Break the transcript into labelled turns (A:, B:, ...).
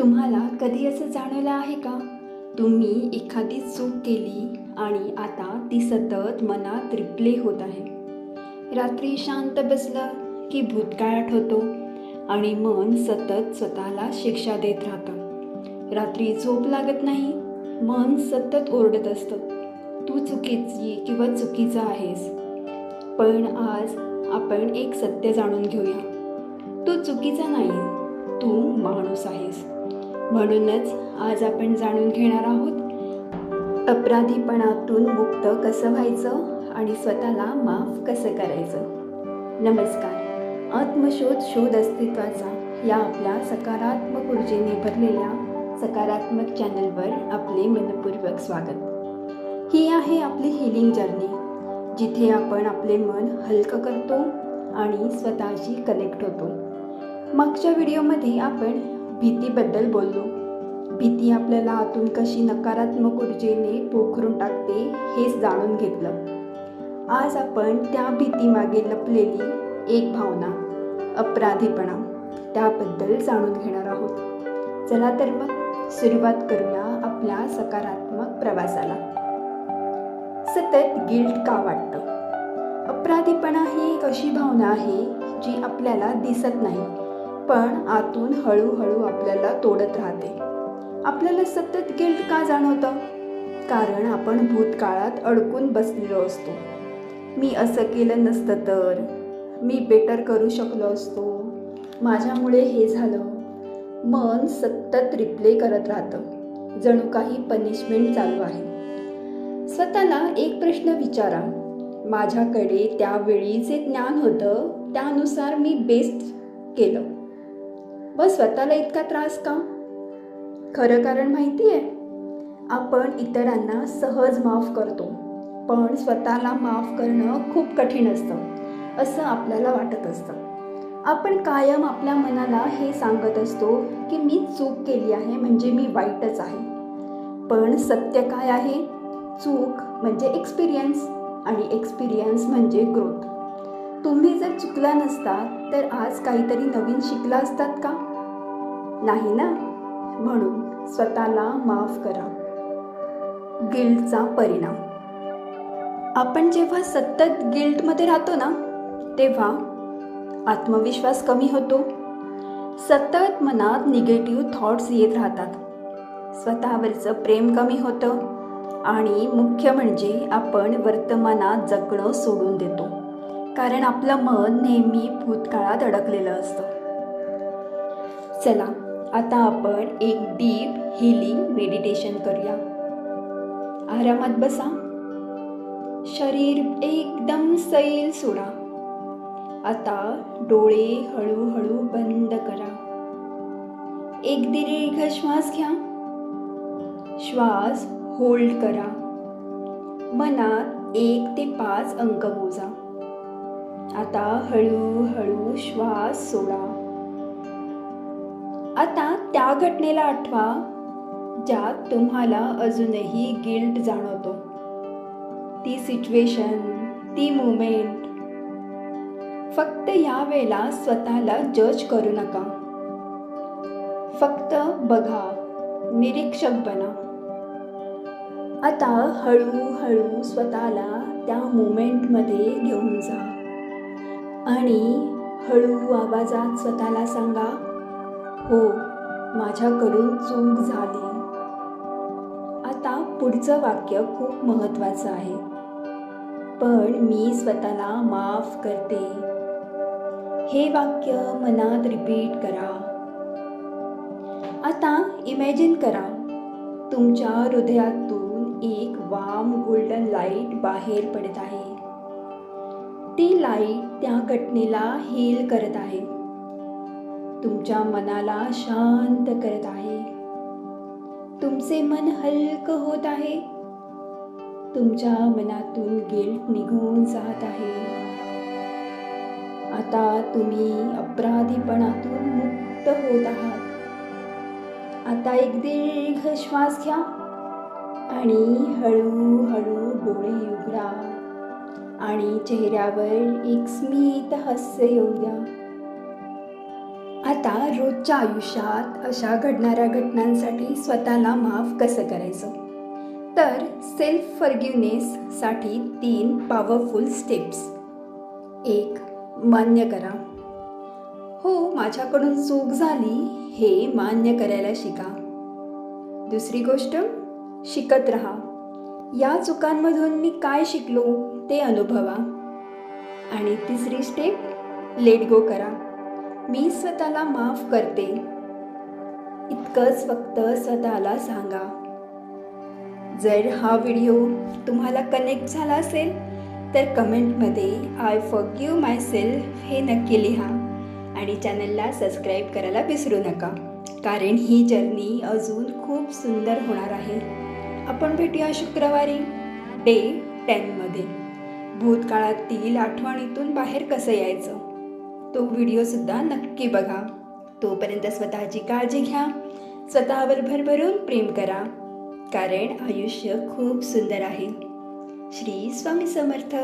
A: तुम्हाला कधी असं जाणवलं आहे का? तुम्ही एखादी चूक केली आणि आता ती सतत मनात रिप्ले होत आहे. रात्री शांत बसलं की भूतकाळ आठवतो आणि मन सतत स्वतःला शिक्षा देत राहतं. रात्री झोप लागत नाही, मन सतत ओरडत असतं, तू चुकीची किंवा चुकीचा आहेस. पण आज आपण एक सत्य जाणून घेऊया, तू चुकीचा नाही, तू माणूस आहेस. म्हणूनच आज आपण जाणून घेणार आहोत अपराधीपणातून मुक्त कसं व्हायचं आणि स्वतःला माफ कसं करायचं. नमस्कार. आत्मशोध शोध अस्तित्वाचा या आपल्या सकारात्मक ऊर्जेने भरलेल्या सकारात्मक चॅनलवर आपले मनपूर्वक स्वागत. ही आहे आपली हीलिंग जर्नी, जिथे आपण आपले मन हलकं करतो आणि स्वतःशी कनेक्ट होतो. मागच्या व्हिडिओमध्ये आपण भीतीबद्दल बोललो. भीती आपल्याला आतून कशी नकारात्मक ऊर्जेने पोखरून टाकते हेच जाणून घेतलं. आज आपण त्या भीतीमागे लपलेली एक भावना, अपराधीपणा, त्याबद्दल जाणून घेणार आहोत. चला तर मग सुरुवात करूया आपल्या सकारात्मक प्रवासाला. सतत गिल्ट का वाटतं? अपराधीपणा ही एक अशी भावना आहे जी आपल्याला दिसत नाही, पण आतून हळूहळू आपल्याला तोडत राहते. आपल्याला सतत गिल्ट का जाणवतं? कारण आपण भूतकाळात अडकून बसलेलो असतो. मी असं केलं नसतं तर, मी बेटर करू शकलो असतो, माझ्यामुळे हे झालं. मन सतत रिप्ले करत राहतं, जणू काही पनिशमेंट चालू आहे. स्वतःला एक प्रश्न विचारा, माझ्याकडे त्यावेळी जे ज्ञान होतं त्यानुसार मी बेस्ट केलं, व स्वतःला इतका त्रास का? खरं कारण माहिती आहे? आपण इतरांना सहज माफ करतो, पण स्वतःला माफ करणं खूप कठीण असतं असं आपल्याला वाटत असतं. आपण कायम आपल्या मनाला हे सांगत असतो की मी चूक केली आहे म्हणजे मी वाईटच आहे. पण सत्य काय आहे? चूक म्हणजे एक्सपिरियन्स आणि एक्सपिरियन्स म्हणजे ग्रोथ. तुम्ही जर चुकला नसतात तर आज काहीतरी नवीन शिकला असतात का? नाही ना. म्हणून स्वतःला माफ करा. गिल्टचा परिणाम. आपण जेव्हा सतत गिल्टमध्ये राहतो ना, तेव्हा आत्मविश्वास कमी होतो. सतत मनात निगेटिव्ह थॉट्स येत राहतात. स्वतःवरचं प्रेम कमी होतं आणि मुख्य म्हणजे आपण वर्तमानात जगणं सोडून देतो, कारण आपलं मन नेहमी भूतकाळात अडकलेलं असतं. चला आता आपण एक डीप हीलिंग मेडिटेशन करूया. आरामात बसा. शरीर एकदम सैल सोडा. आता डोळे हळूहळू बंद करा. एक दीर्घ श्वास घ्या. श्वास होल्ड करा. मनात 1 ते 5 अंक मोजा. आता हळूहळू श्वास सोडा. आता त्या घटनेला आठवा ज्यात तुम्हाला अजूनही गिल्ट जाणवतो. ती सिच्युएशन, ती मोमेंट. फक्त या वेळेला स्वतःला जज करू नका. फक्त बघा, निरीक्षक बना. आता हळूहळू स्वतःला त्या मोमेंटमध्ये घेऊन जा आणि हळू आवाजात स्वतःला सांगा, हो, माझ्याकडून चूक झाली. आता पुढचं वाक्य खूप महत्त्वाचं आहे, पण मी स्वतःला माफ करते. हे वाक्य मनात रिपीट करा. आता इमॅजिन करा, तुमच्या हृदयातून एक वार्म गोल्डन लाईट बाहेर पडत आहे. ती लाईट त्या घटनेला हील करत आहे, तुमच्या मनाला शांत करत आहे. तुमचे मन हलकं होत आहे. तुमच्या मनातून गिल्ट निघून जात आहे. आता तुम्ही अपराधीपणातून मुक्त होत आहात. आता एक दीर्घ श्वास घ्या आणि हळूहळू डोळे उघडा आणि चेहऱ्यावर एक स्मित हास्य येऊ द्या. आता रोजच्या आयुष्यात अशा घडणाऱ्या घटनांसाठी स्वतःला माफ कसं करायचं, तर सेल्फ फॉरगिव्हनेससाठी 3 पॉवरफुल स्टेप्स. 1. मान्य करा. हो, माझ्याकडून चूक झाली हे मान्य करायला शिका. दुसरी गोष्ट, शिकत राहा. या चुकांमधून मी काय शिकलो ते अनुभवा. आणि तिसरी स्टेप, लेट गो करा. मी स्वतःला माफ करते इतकंच फक्त स्वतःला सांगा. जर हा व्हिडिओ तुम्हाला कनेक्ट झाला असेल तर कमेंटमध्ये आय फॉरगिव्ह माय सेल्फ हे नक्की लिहा आणि चॅनलला सबस्क्राईब करायला विसरू नका, कारण ही जर्नी अजून खूप सुंदर होणार आहे. आपण भेटूया शुक्रवारी डे 10मध्ये. भूतकाळातील आठवणीतून बाहेर कसं यायचं तो व्हिडिओसुद्धा नक्की बघा. तोपर्यंत स्वतःची काळजी घ्या, स्वतःवर भरभरून प्रेम करा, कारण आयुष्य खूप सुंदर आहे. श्री स्वामी समर्थ.